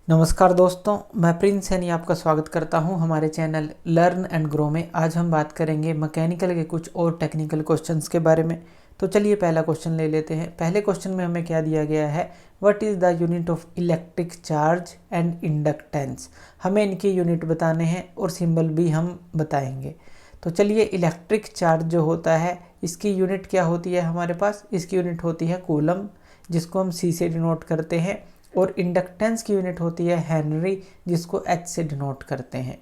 नमस्कार दोस्तों, मैं प्रिंस सैनी आपका स्वागत करता हूं हमारे चैनल लर्न एंड ग्रो में। आज हम बात करेंगे मैकेनिकल के कुछ और टेक्निकल क्वेश्चंस के बारे में। तो चलिए पहला क्वेश्चन ले लेते हैं। पहले क्वेश्चन में हमें क्या दिया गया है, what is the unit of electric charge and inductance. हमें इनके यूनिट बताने हैं और सिंबल भी हम बताएंगे। तो चलिए, इलेक्ट्रिक चार्ज जो होता है इसकी यूनिट क्या होती है हमारे पास, इसकी यूनिट होती है कूलम, जिसको हम सी से डिनोट करते हैं। और इंडक्टेंस की यूनिट होती है हेनरी, जिसको एच से डिनोट करते हैं।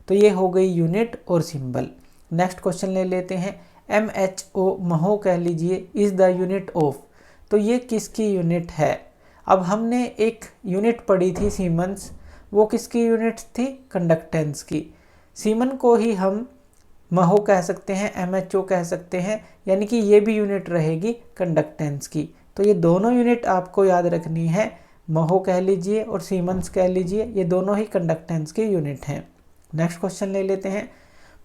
तो ये हो गई यूनिट और सिंबल। नेक्स्ट क्वेश्चन ले लेते हैं। MHO महो कह लीजिए इज़ द यूनिट ऑफ। तो ये किसकी यूनिट है। अब हमने एक यूनिट पढ़ी थी सीमेंस, वो किसकी यूनिट थी, कंडक्टेंस की। सीमन को ही हम महो कह सकते हैं, MHO कह सकते हैं, यानी कि ये भी यूनिट रहेगी कंडक्टेंस की। तो ये दोनों यूनिट आपको याद रखनी है, महो कह लीजिए और सीमेंस कह लीजिए, ये दोनों ही कंडक्टेंस की यूनिट हैं। नेक्स्ट क्वेश्चन ले लेते हैं।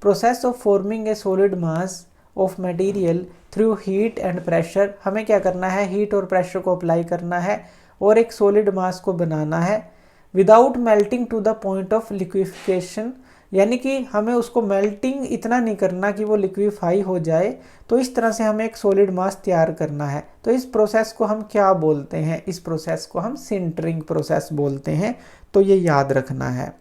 Process of forming a solid mass of material through heat and pressure. हमें क्या करना है, हीट और प्रेशर को अप्लाई करना है और एक सॉलिड मास को बनाना है without melting to the point of liquefaction. यानी कि हमें उसको मेल्टिंग इतना नहीं करना कि वो लिक्विफाई हो जाए। तो इस तरह से हमें एक सॉलिड मास तैयार करना है। तो इस प्रोसेस को हम क्या बोलते हैं, इस प्रोसेस को हम सिंटरिंग प्रोसेस बोलते हैं। तो ये याद रखना है।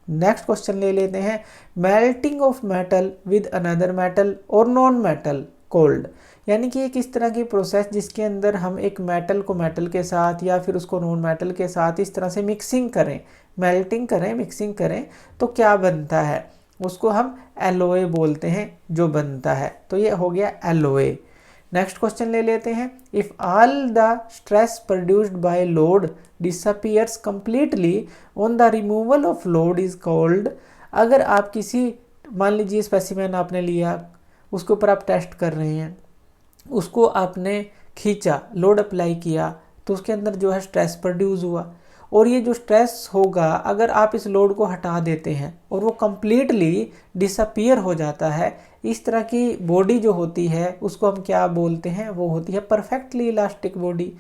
नेक्स्ट क्वेश्चन ले लेते हैं। Melting of metal with another metal और नॉन मेटल कोल्ड। यानी कि एक इस तरह की प्रोसेस जिसके अंदर हम एक मेटल को मेटल के साथ या फिर उसको नॉन मेटल के साथ इस तरह से मिक्सिंग करें, मेल्टिंग करें, मिक्सिंग करें, तो क्या बनता है, उसको हम एलोए बोलते हैं जो बनता है। तो ये हो गया एलोए। नेक्स्ट क्वेश्चन ले लेते हैं। If all the stress produced by load disappears completely on the removal of load is called. अगर आप किसी, मान लीजिए स्पेसिमेन आपने लिया, उसके ऊपर आप टेस्ट कर रहे हैं, उसको आपने खींचा, लोड अप्लाई किया, तो उसके अंदर जो है स्ट्रेस प्रोड्यूस हुआ। और ये जो स्ट्रेस होगा, अगर आप इस लोड को हटा देते हैं और वो कम्प्लीटली डिसअपीयर हो जाता है, इस तरह की बॉडी जो होती है उसको हम क्या बोलते हैं, वो होती है परफेक्टली इलास्टिक बॉडी।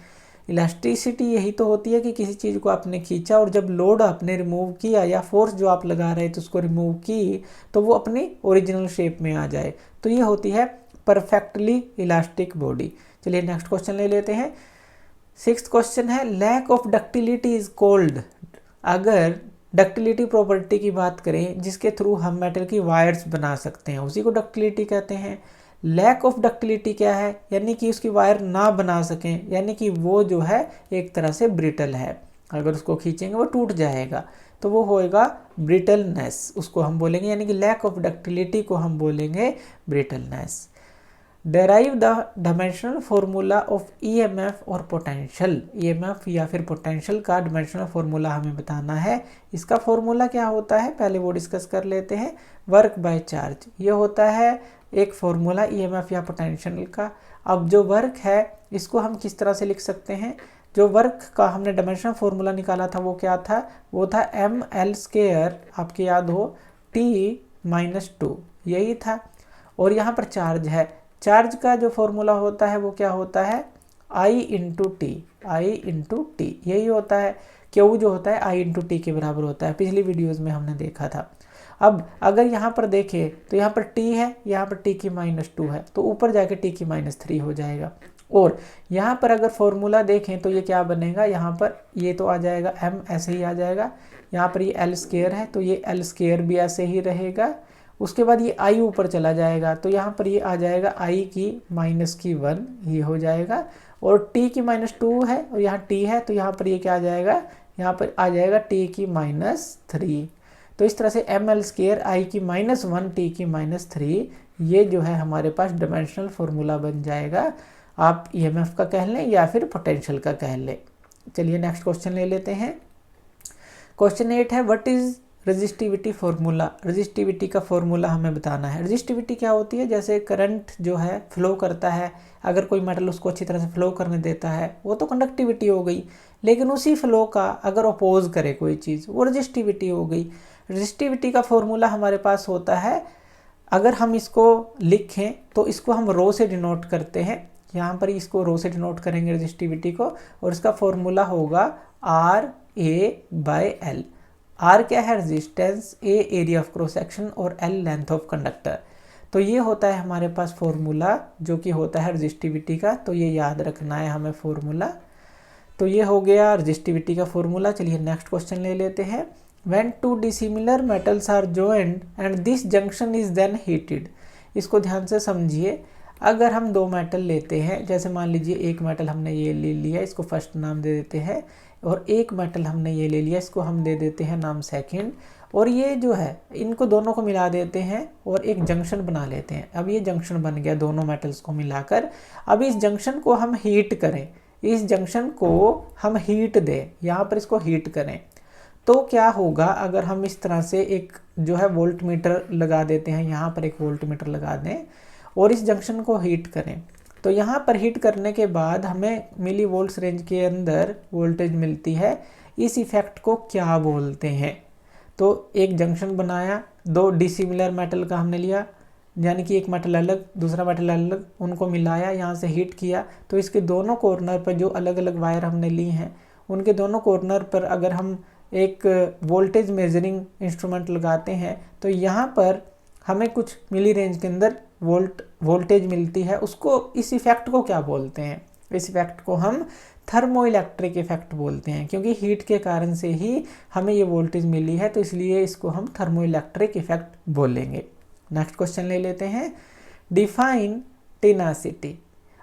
इलास्टिसिटी यही तो होती है कि किसी चीज़ को आपने खींचा और जब लोड आपने रिमूव किया या फोर्स जो आप लगा रहे थे उसको रिमूव की, तो वो अपनी ओरिजिनल शेप में आ जाए। तो ये होती है परफेक्टली इलास्टिक बॉडी। चलिए नेक्स्ट क्वेश्चन ले लेते हैं। सिक्स्थ क्वेश्चन है, lack of ductility is called. अगर डक्टिलिटी प्रॉपर्टी की बात करें जिसके थ्रू हम मेटल की वायर्स बना सकते हैं, उसी को डक्टिलिटी कहते हैं। लैक ऑफ डक्टिलिटी क्या है, यानी कि उसकी वायर ना बना सकें, यानी कि वो जो है एक तरह से ब्रिटल है, अगर उसको खींचेंगे वो टूट जाएगा, तो वो होएगा ब्रिटलनेस, उसको हम बोलेंगे। यानी कि लैक ऑफ डक्टिलिटी को हम बोलेंगे brittleness. Derive the dimensional formula of EMF और पोटेंशियल। EMF या फिर पोटेंशियल का डायमेंशनल फार्मूला हमें बताना है। इसका फार्मूला क्या होता है, पहले वो डिस्कस कर लेते हैं। वर्क बाय चार्ज, ये होता है एक फार्मूला EMF या पोटेंशियल का। अब जो वर्क है इसको हम किस तरह से लिख सकते हैं, जो वर्क का हमने डायमेंशनल फार्मूला निकाला था वो क्या था, वो था ML², आपके याद हो, T-2, यही था। और यहाँ पर चार्ज है, चार्ज का जो फॉर्मूला होता है वो क्या होता है, I/T, I/T, यही होता है। Q जो होता है I/T के बराबर होता है, पिछली वीडियोस में हमने देखा था। अब अगर यहाँ पर देखें तो यहाँ पर T है, यहाँ पर T⁻2 है, तो ऊपर जाके T⁻3 हो जाएगा। और यहाँ पर अगर फॉर्मूला देखें तो ये क्या बनेगा, यहाँ पर ये तो आ जाएगा M, ऐसे ही आ जाएगा। यहाँ पर ये L² है तो ये L² भी ऐसे ही रहेगा। उसके बाद ये I ऊपर चला जाएगा तो यहाँ पर ये आ जाएगा I⁻1, ये हो जाएगा। और T⁻2 है और यहाँ T है तो यहाँ पर ये क्या आ जाएगा, यहाँ पर आ जाएगा T⁻3। तो इस तरह से ML² I⁻1 T⁻3, ये जो है हमारे पास डायमेंशनल फार्मूला बन जाएगा। आप EMF का कह लें या फिर पोटेंशियल का कह लें। चलिए नेक्स्ट क्वेश्चन ले लेते हैं। क्वेश्चन 8 है, what is resistivity formula. Resistivity का फार्मूला हमें बताना है। रेजिस्टिविटी क्या होती है, जैसे करंट जो है फ्लो करता है, अगर कोई मेटल उसको अच्छी तरह से फ्लो करने देता है वो तो कंडक्टिविटी हो गई, लेकिन उसी फ्लो का अगर अपोज करे कोई चीज़, वो रेजिस्टिविटी हो गई। रेजिस्टिविटी का फार्मूला हमारे पास होता है, अगर हम इसको लिखें तो इसको हम रो से डिनोट करते हैं। यहाँ पर इसको रो से डिनोट करेंगे रेजिस्टिविटी को, और इसका फॉर्मूला होगा A/L। R क्या है? Resistance, A area of cross section और L लेंथ ऑफ कंडक्टर। तो ये होता है हमारे पास फॉर्मूला जो कि होता है रेजिस्टिविटी का। तो ये याद रखना है हमें फॉर्मूला। तो ये हो गया रेजिस्टिविटी का फॉर्मूला। चलिए नेक्स्ट क्वेश्चन ले लेते हैं। When two dissimilar metals are joined and this junction is then heated। इसको ध्यान से समझिए। अगर हम दो मेटल लेते हैं, जैसे मान लीजिए एक मेटल हमने ये ले लिया, इसको फर्स्ट नाम दे देते हैं, और एक मेटल हमने ये ले लिया, इसको हम दे देते हैं नाम सेकंड, और ये जो है इनको दोनों को मिला देते हैं और एक जंक्शन बना लेते हैं। अब ये जंक्शन बन गया दोनों मेटल्स को मिलाकर। अब इस जंक्शन को हम हीट करें, इस जंक्शन को हम हीट दें, यहाँ पर इसको हीट करें, तो क्या होगा अगर हम इस तरह से एक जो है वोल्ट मीटर लगा देते हैं, यहाँ पर एक वोल्ट मीटर लगा दें और इस जंक्शन को हीट करें। तो यहाँ पर हीट करने के बाद हमें मिली वोल्ट्स रेंज के अंदर वोल्टेज मिलती है। इस इफेक्ट को क्या बोलते हैं? तो एक जंक्शन बनाया, दो डिसिमिलर मेटल का हमने लिया, यानी कि एक मेटल अलग दूसरा मेटल अलग, उनको मिलाया, यहाँ से हीट किया, तो इसके दोनों कॉर्नर पर जो अलग अलग वायर हमने ली हैं उनके दोनों कॉर्नर पर अगर हम एक वोल्टेज मेजरिंग इंस्ट्रूमेंट लगाते हैं तो यहाँ पर हमें कुछ मिली रेंज के अंदर वोल्टेज मिलती है। उसको, इस इफेक्ट को क्या बोलते हैं? इस इफेक्ट को हम थर्मोइलेक्ट्रिक इफेक्ट बोलते हैं, क्योंकि हीट के कारण से ही हमें ये वोल्टेज मिली है, तो इसलिए इसको हम थर्मोइलेक्ट्रिक इफेक्ट बोलेंगे। नेक्स्ट क्वेश्चन ले लेते हैं। Define tenacity.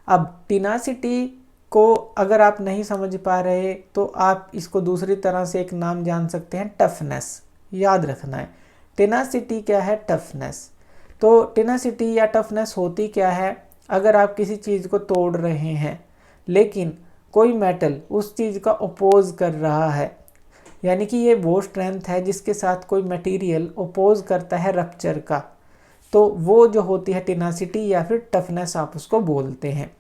अब टेनासिटी को अगर आप नहीं समझ पा रहे तो आप इसको दूसरी तरह से एक नाम जान सकते हैं, टफनेस। याद रखना है टेनासिटी क्या है, टफनेस। तो टेनासिटी या टफनेस होती क्या है? अगर आप किसी चीज़ को तोड़ रहे हैं लेकिन कोई मेटल उस चीज़ का अपोज कर रहा है, यानी कि ये वो स्ट्रेंथ है जिसके साथ कोई मटेरियल अपोज करता है रप्चर का, तो वो जो होती है टेनासिटी या फिर टफनेस आप उसको बोलते हैं।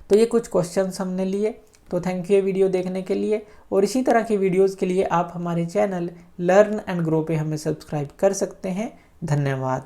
तो ये कुछ क्वेश्चंस हमने लिए। तो थैंक यू ये वीडियो देखने के लिए, और इसी तरह की वीडियोस के लिए आप हमारे चैनल लर्न एंड ग्रो पे हमें सब्सक्राइब कर सकते हैं। धन्यवाद।